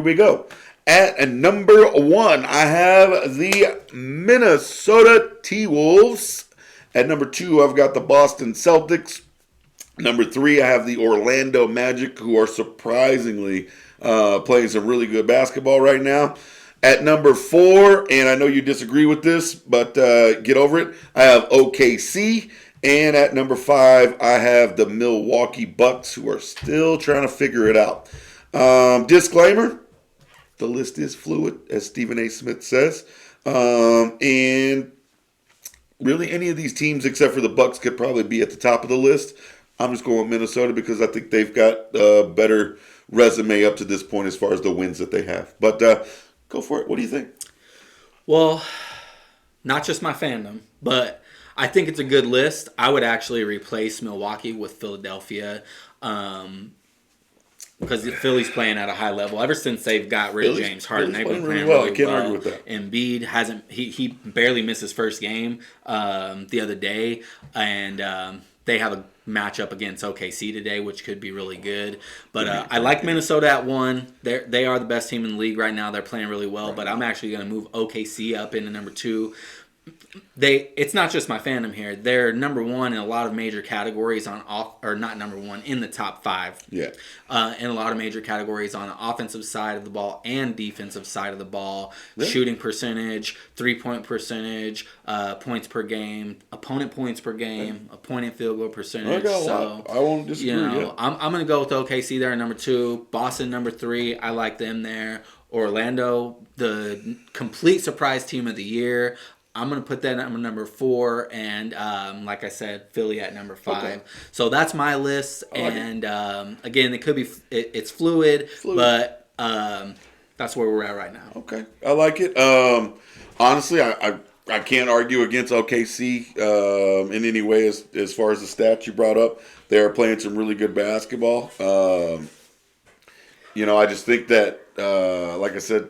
we go. At number 1, I have the Minnesota T-Wolves. At number 2, I've got the Boston Celtics. Number 3, I have the Orlando Magic, who are surprisingly playing some really good basketball right now. At number 4, and I know you disagree with this, but get over it, I have OKC. And at number 5, I have the Milwaukee Bucks, who are still trying to figure it out. Disclaimer, the list is fluid, as Stephen A. Smith says. And really, any of these teams except for the Bucks could probably be at the top of the list. I'm just going with Minnesota because I think they've got a better resume up to this point as far as the wins that they have. But go for it. What do you think? Well, not just my fandom, but I think it's a good list. I would actually replace Milwaukee with Philadelphia because Philly's playing at a high level. Ever since they've got rid of James Harden, they've been playing really well. I can't argue with that. Embiid hasn't. He barely missed his first game the other day, and they have a matchup against OKC today, which could be really good. But I like Minnesota at 1. They are the best team in the league right now. They're playing really well. But I'm actually going to move OKC up into number 2. It's not just my fandom here. They're number 1 in a lot of major categories or not number 1 in the top 5. Yeah. In a lot of major categories on the offensive side of the ball and defensive side of the ball. Really? Shooting percentage, 3-point percentage, points per game, opponent points per game, opponent field goal percentage. So I won't disagree. I'm going to go with OKC there at number 2. Boston number 3. I like them there. Orlando, the complete surprise team of the year. I'm going to put that at number 4, and like I said, Philly at number 5. Okay. So that's my list, and again, it could be it's fluid, but that's where we're at right now. Okay, I like it. Honestly, I can't argue against OKC in any way as far as the stats you brought up. They are playing some really good basketball. I just think that, like I said,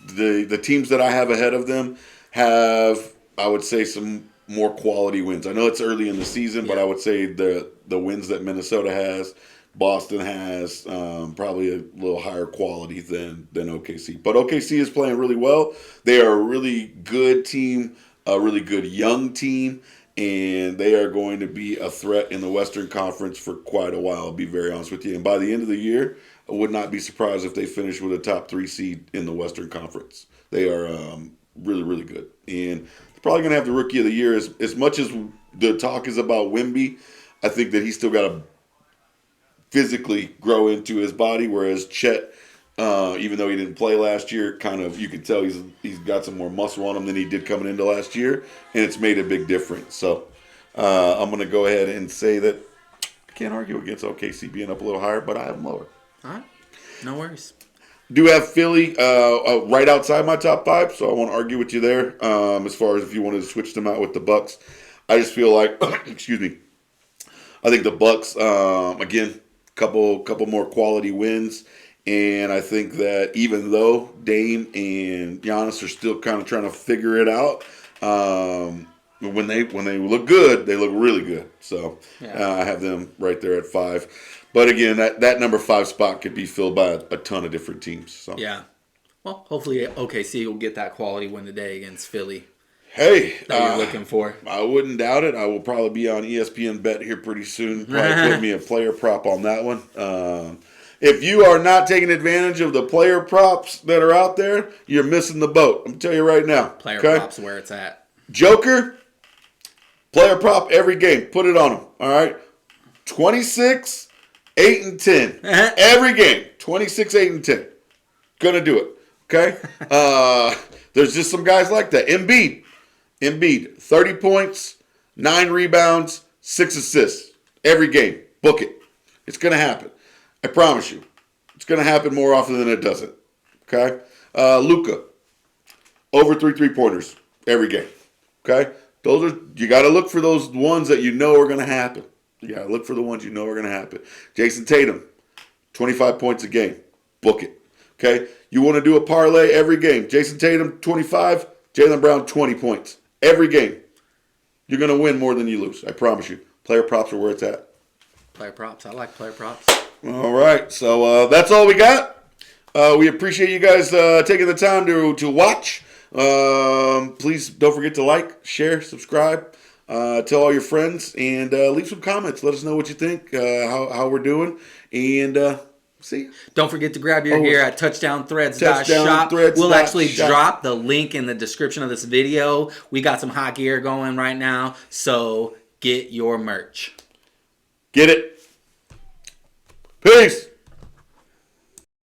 the teams that I have ahead of them have, I would say, some more quality wins. I know it's early in the season, but I would say the wins that Minnesota has, Boston has, probably a little higher quality than OKC. But OKC is playing really well. They are a really good team, a really good young team, and they are going to be a threat in the Western Conference for quite a while, I'll be very honest with you. And by the end of the year, I would not be surprised if they finish with a top 3 seed in the Western Conference. They are really, really good. And they're probably going to have the Rookie of the Year. As much as the talk is about Wemby, I think that he's still got to physically grow into his body, whereas Chet, even though he didn't play last year, kind of you can tell he's got some more muscle on him than he did coming into last year, and it's made a big difference. So I'm going to go ahead and say that I can't argue against OKC being up a little higher, but I have them lower. All right. No worries. Do have Philly right outside my top 5, so I won't argue with you there. As far as if you wanted to switch them out with the Bucks, I just feel like, excuse me, I think the Bucks again, couple more quality wins, and I think that even though Dame and Giannis are still kind of trying to figure it out, when they look good, they look really good. So I have them right there at 5. But again, that number 5 spot could be filled by a ton of different teams. So. Yeah. Well, hopefully OKC will get that quality win today against Philly. Hey. That you're looking for. I wouldn't doubt it. I will probably be on ESPN Bet here pretty soon. Probably put me a player prop on that one. If you are not taking advantage of the player props that are out there, you're missing the boat. I'm going to tell you right now. Player props where it's at. Joker, player prop every game. Put it on them. All right? 26, 8 and 10. Every game. 26, 8 and 10. Gonna do it. Okay? There's just some guys like that. Embiid, 30 points, 9 rebounds, 6 assists. Every game. Book it. It's gonna happen. I promise you. It's gonna happen more often than it doesn't. Okay? Luka, over 3 3-pointers every game. Okay? You gotta look for those ones that you know are gonna happen. You got to look for the ones you know are going to happen. Jason Tatum, 25 points a game. Book it. Okay? You want to do a parlay every game. Jason Tatum, 25. Jaylen Brown, 20 points. Every game. You're going to win more than you lose. I promise you. Player props are where it's at. Player props. I like player props. All right. So that's all we got. We appreciate you guys taking the time to watch. Please don't forget to like, share, subscribe, tell all your friends, and leave some comments. Let us know what you think, how we're doing, and see you. Don't forget to grab your gear at touchdownthreads.shop. Touchdownthreads.shop. We'll actually drop the link in the description of this video. We got some hot gear going right now, so get your merch. Get it. Peace.